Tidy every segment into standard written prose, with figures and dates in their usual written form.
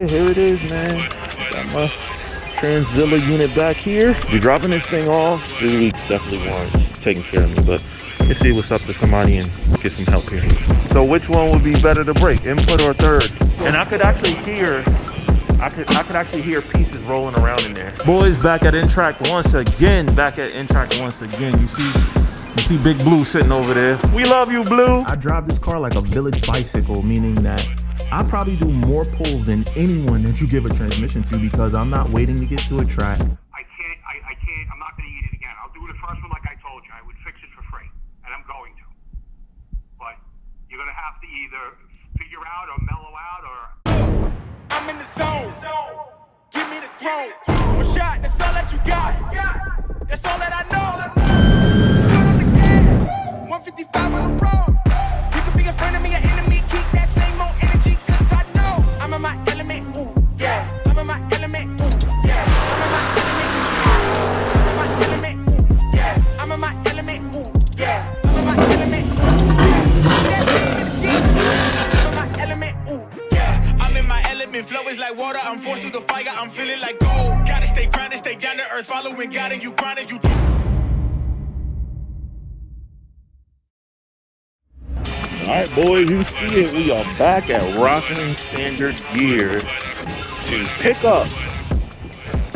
Here it is, man. Got my Transzilla unit back here. We're dropping this thing off. 3 weeks definitely warrants taking care of me, but let me see what's up to somebody and get some help here. So which one would be better to break, input or third? And I could actually hear, I could actually hear pieces rolling around in there. Boys, back at N-Track once again. You see Big Blue sitting over there. We love you, Blue. I drive this car like a village bicycle, meaning that I probably do more pulls than anyone that you give a transmission to because I'm not waiting to get to a track. I can't, I'm not gonna eat it again. I'll do the first one like I told you. I would fix it for free, and I'm going to. But you're gonna have to either figure out or mellow out or... I'm in the zone. Give me the throne. One shot, that's all that you got. That's all that I know. Foot on the gas, 155 on the road. You can be a friend of me, an enemy. Keep that same old energy, cause I know I'm in my element, ooh, yeah. I'm in my element, ooh, yeah. I'm in my element, ooh, yeah. I'm in my element, ooh, yeah. I'm in my element, ooh, yeah. I'm in my element, ooh, yeah. I'm in my element, flow is like water. I'm forced through the fire, I'm feeling like gold. Gotta stay grounded, stay down to earth, following God, and you grinding, you do. All right, boys, you see it. We are back at Rocklin Standard Gear to pick up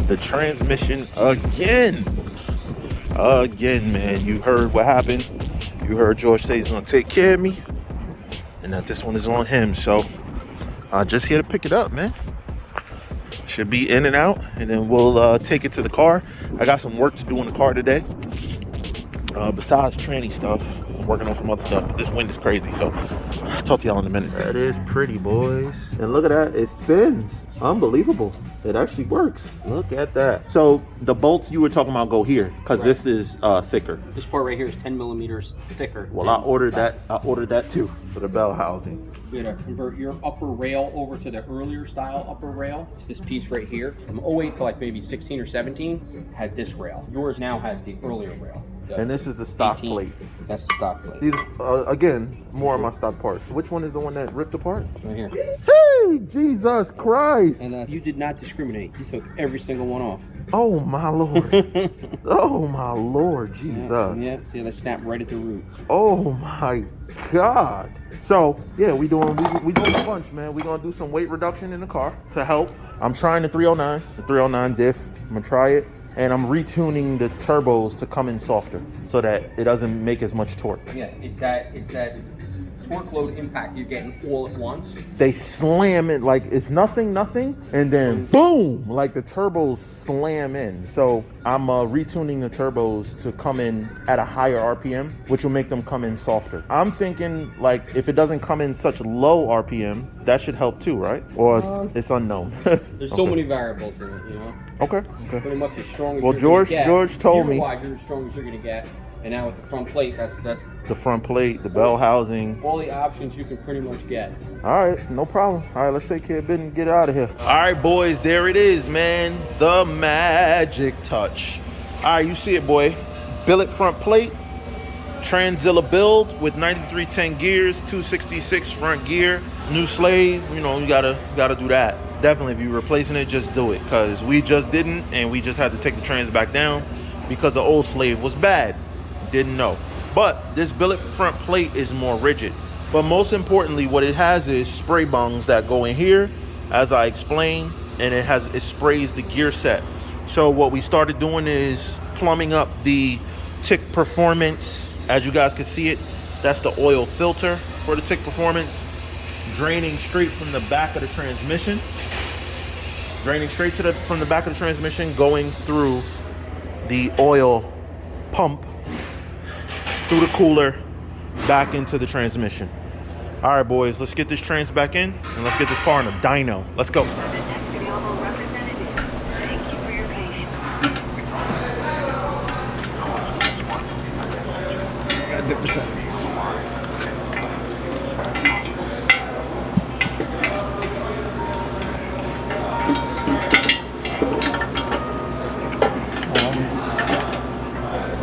the transmission again. Again, man. You heard what happened. You heard George say he's gonna take care of me, and that this one is on him. So just here to pick it up, man. Should be in and out, and then we'll take it to the car. I got some work to do in the car today. Besides tranny stuff, I'm working on some other stuff, but this wind is crazy, so I'll talk to y'all in a minute. That is pretty, boys. And look at that, it spins. Unbelievable. It actually works. Look at that. So the bolts you were talking about go here, because this is thicker. This part right here is 10 millimeters thicker. Well, I ordered that too, for the bell housing. You gotta convert your upper rail over to the earlier style upper rail. It's this piece right here. From 08 to like maybe 16 or 17, had this rail. Yours now has the earlier rail. And this is the stock 18. plate. That's the stock plate. These, again, more of my stock parts. Which one is the one that ripped apart? Right here. Hey, Jesus Christ. And you did not discriminate. You took every single one off. Oh my Lord. Oh my Lord, Jesus. Yeah, see, they snap right at the root. Oh my God. So yeah, we doing a bunch, man. We gonna do some weight reduction in the car to help. I'm trying the 309 diff. I'm gonna try it. And I'm retuning the turbos to come in softer so that it doesn't make as much torque. Yeah, it's that torque load impact you're getting all at once. They slam it like it's nothing, and then boom, like the turbos slam in. So I'm retuning the turbos to come in at a higher RPM, which will make them come in softer. I'm thinking like if it doesnn't come in such low RPM, that should help too, right? Or it's unknown. There's so many variables in it, you know? Okay. Pretty much as strong as well, you're gonna get. George told me. You're as strong as you're gonna get. And now with the front plate, that's the front plate, the bell housing. All the options you can pretty much get. All right, no problem. All right, let's take care of it and get out of here. All right, boys, there it is, man. The magic touch. All right, you see it, boy. Billet front plate, Transzilla build with 9310 gears, 266 front gear, new slave. You know, you gotta do that. Definitely, if you're replacing it, just do it, because we just didn't, and we just had to take the trans back down because the old slave was bad. Didn't know. But this billet front plate is more rigid. But most importantly, what it has is spray bungs that go in here, as I explained, and it sprays the gear set. So what we started doing is plumbing up the Tick Performance. As you guys can see it, that's the oil filter for the Tick Performance, draining straight from the back of the transmission. From the back of the transmission, going through the oil pump, through the cooler, back into the transmission. All right, boys, let's get this trans back in, and let's get this car in a dyno. Let's go.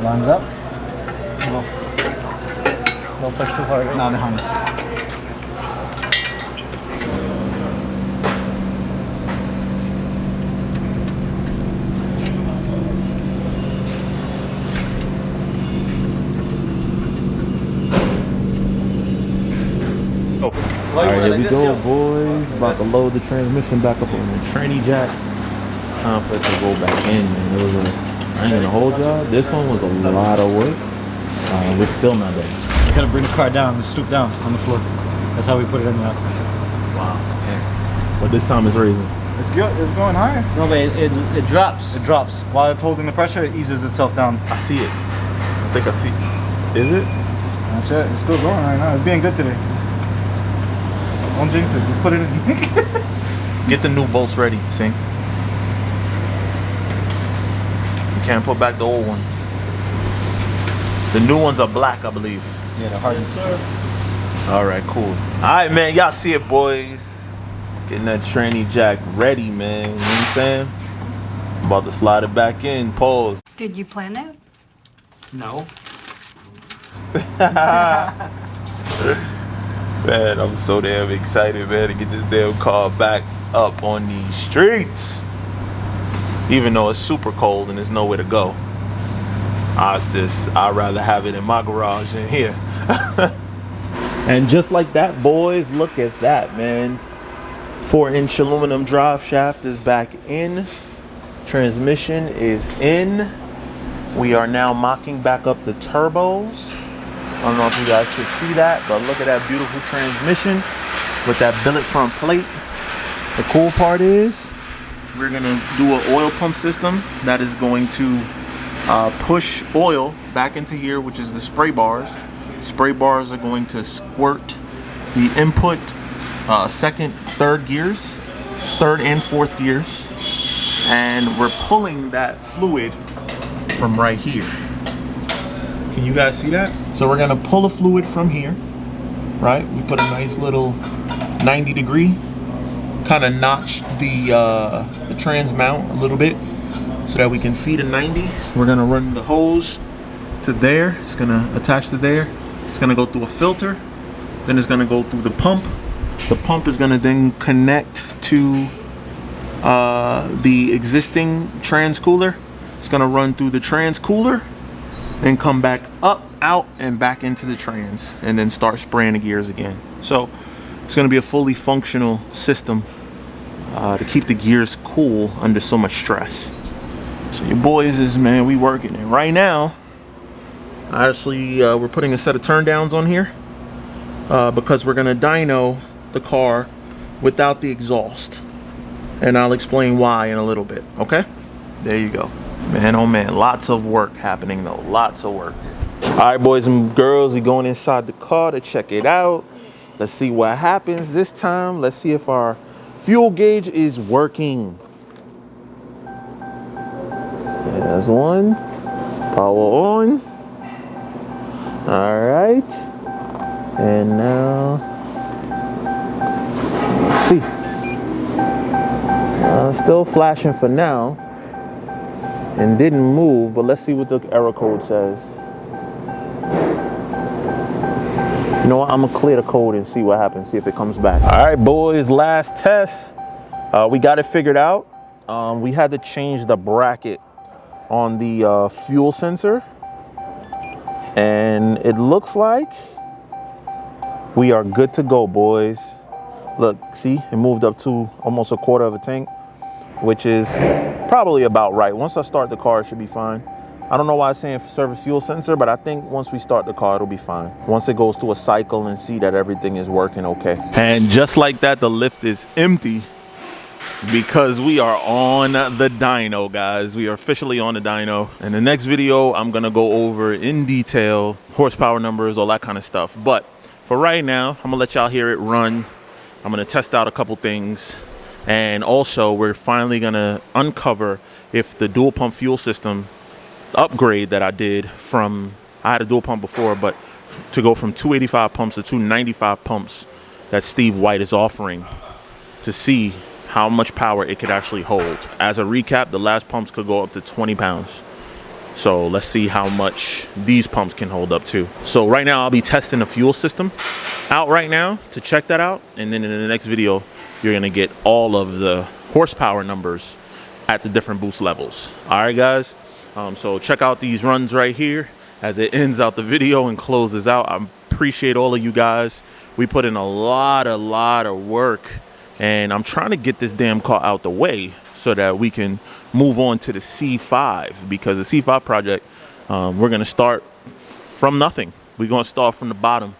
Lines up. No push too hard. No, behind. All right, here we go, boys. About to load the transmission back up on the tranny jack. It's time for it to go back in, man. It was I ain't gonna hold y'all. This one was a lot of work. We're still not there. You gotta bring the car down and stoop down on the floor. That's how we put it in the house. Wow. Okay. But this time it's raising. It's good. It's going higher. No, but it drops. It drops. While it's holding the pressure, it eases itself down. I see it. I think I see it. Is it? That's it. It's still going right now. It's being good today. Don't jinx it. Just put it in. Get the new bolts ready, see? You can't put back the old ones. The new ones are black, I believe. Yeah, they're hard. Yes, all right, cool. All right, man. Y'all see it, boys. Getting that tranny jack ready, man. You know what I'm saying? I'm about to slide it back in. Pause. Did you plan that? No. Man, I'm so damn excited, man, to get this damn car back up on these streets. Even though it's super cold and there's nowhere to go. I'd rather have it in my garage than here. And just like that, boys, look at that, man. 4-inch aluminum drive shaft is back in. Transmission is in. We are now mocking back up the turbos. I don't know if you guys can see that, but look at that beautiful transmission with that billet front plate. The cool part is we're gonna do an oil pump system that is going to push oil back into here, which is the spray bars. Spray bars are going to squirt the input second, third gears, third and fourth gears, and we're pulling that fluid from right here. Can you guys see that? So we're gonna pull the fluid from here, right? We put a nice little 90-degree, kind of notch the trans mount a little bit so that we can feed a 90. We're gonna run the hose to there. It's gonna attach to there. It's gonna go through a filter. Then it's gonna go through the pump. The pump is gonna then connect to the existing trans cooler. It's gonna run through the trans cooler, then come back up, out, and back into the trans, and then start spraying the gears again. So it's gonna be a fully functional system to keep the gears cool under so much stress. So your boys is, man, we working it right now. Actually, we're putting a set of turn downs on here because we're gonna dyno the car without the exhaust, and I'll explain why in a little bit. Okay, there you go. Man, oh man, lots of work happening though, lots of work. All right, boys and girls, we're going inside the car to check it out. Let's see what happens this time. Let's see if our fuel gauge is working. There's one, power on. All right, and now, let's see. Still flashing for now. And didn't move, but let's see what the error code says. You know what, I'm gonna clear the code and see what happens, see if it comes back. All right, boys, last test. We got it figured out. We had to change the bracket on the fuel sensor. And it looks like we are good to go, boys. Look, see, it moved up to almost a quarter of a tank, which is probably about right. Once I start the car, it should be fine. I don't know why it's saying service fuel sensor, but I think once we start the car, it'll be fine. Once it goes through a cycle and see that everything is working okay. And just like that, the lift is empty because we are on the dyno, guys. We are officially on the dyno. In the next video, I'm gonna go over in detail horsepower numbers, all that kind of stuff. But for right now, I'm gonna let y'all hear it run. I'm gonna test out a couple things. And also, we're finally gonna uncover if the dual pump fuel system upgrade that I did from, I had a dual pump before, but to go from 285 pumps to 295 pumps that Steve White is offering, to see how much power it could actually hold. As a recap, the last pumps could go up to 20 pounds. So let's see how much these pumps can hold up to. So right now I'll be testing the fuel system out right now to check that out. And then in the next video, you're gonna get all of the horsepower numbers at the different boost levels. All right, guys. So check out these runs right here as it ends out the video and closes out. I appreciate all of you guys We put in a lot of work, and I'm trying to get this damn car out the way so that we can move on to the C5, because the C5 project, we're gonna start from nothing. We're gonna start from the bottom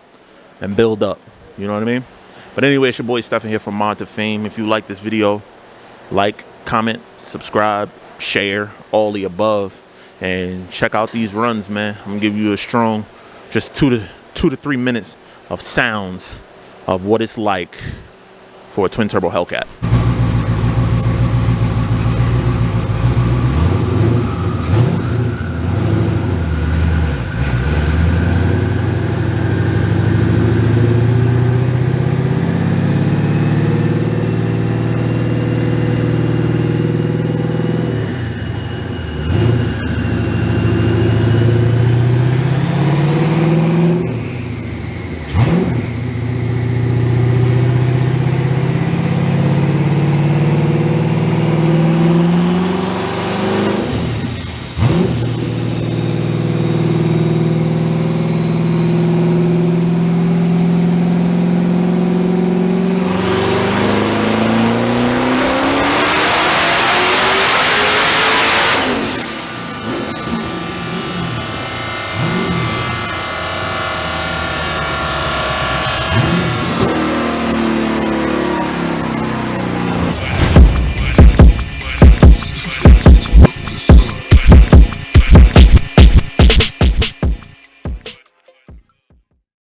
and build up, you know what I mean? But anyway, it's your boy Stephen here from Mod to Fame. If you like this video, like, comment, subscribe, share, all the above, and check out these runs, man. I'm gonna give you a strong, just 2 to 3 minutes of sounds of what it's like for a twin turbo Hellcat.